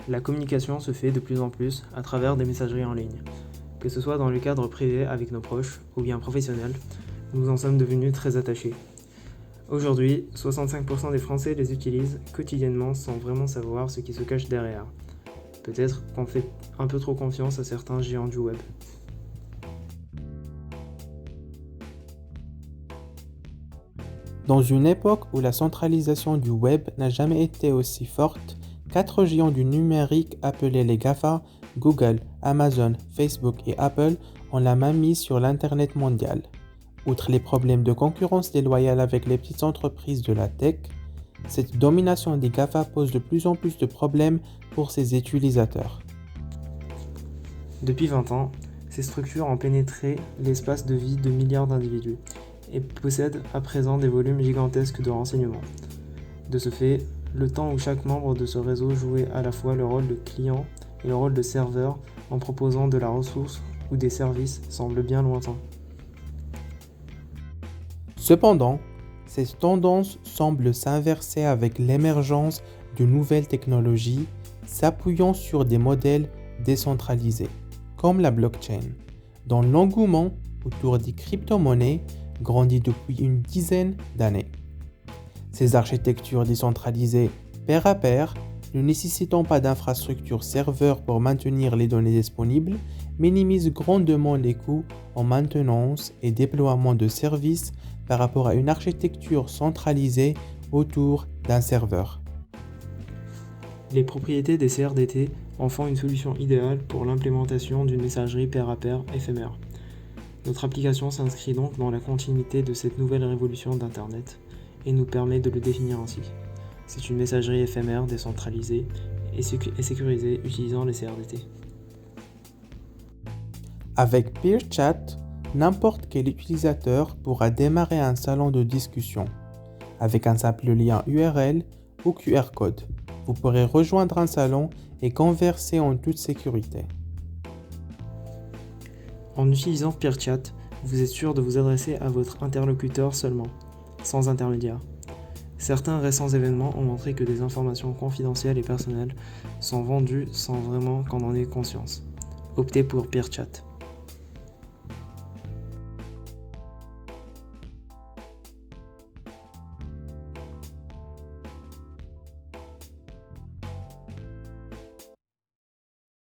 La communication se fait de plus en plus à travers des messageries en ligne. Que ce soit dans le cadre privé avec nos proches ou bien professionnel, nous en sommes devenus très attachés. Aujourd'hui, 65% des Français les utilisent quotidiennement sans vraiment savoir ce qui se cache derrière. Peut-être qu'on fait un peu trop confiance à certains géants du web. Dans une époque où la centralisation du web n'a jamais été aussi forte, 4 géants du numérique appelés les GAFA, Google, Amazon, Facebook et Apple, ont la main mise sur l'Internet mondial. Outre les problèmes de concurrence déloyale avec les petites entreprises de la tech, cette domination des GAFA pose de plus en plus de problèmes pour ses utilisateurs. Depuis 20 ans, ces structures ont pénétré l'espace de vie de milliards d'individus et possèdent à présent des volumes gigantesques de renseignements. De ce fait, le temps où chaque membre de ce réseau jouait à la fois le rôle de client et le rôle de serveur en proposant de la ressource ou des services semble bien lointain. Cependant, cette tendance semble s'inverser avec l'émergence de nouvelles technologies s'appuyant sur des modèles décentralisés, comme la blockchain, dont l'engouement autour des crypto-monnaies grandit depuis une dizaine d'années. Ces architectures décentralisées pair à pair, ne nécessitant pas d'infrastructure serveur pour maintenir les données disponibles, minimisent grandement les coûts en maintenance et déploiement de services par rapport à une architecture centralisée autour d'un serveur. Les propriétés des CRDT en font une solution idéale pour l'implémentation d'une messagerie pair à pair éphémère. Notre application s'inscrit donc dans la continuité de cette nouvelle révolution d'Internet et nous permet de le définir ainsi. C'est une messagerie éphémère décentralisée et sécurisée utilisant les CRDT. Avec PeerChat, n'importe quel utilisateur pourra démarrer un salon de discussion. Avec un simple lien URL ou QR code, vous pourrez rejoindre un salon et converser en toute sécurité. En utilisant PeerChat, vous êtes sûr de vous adresser à votre interlocuteur seulement, sans intermédiaire. Certains récents événements ont montré que des informations confidentielles et personnelles sont vendues sans vraiment qu'on en ait conscience. Optez pour PeerChat.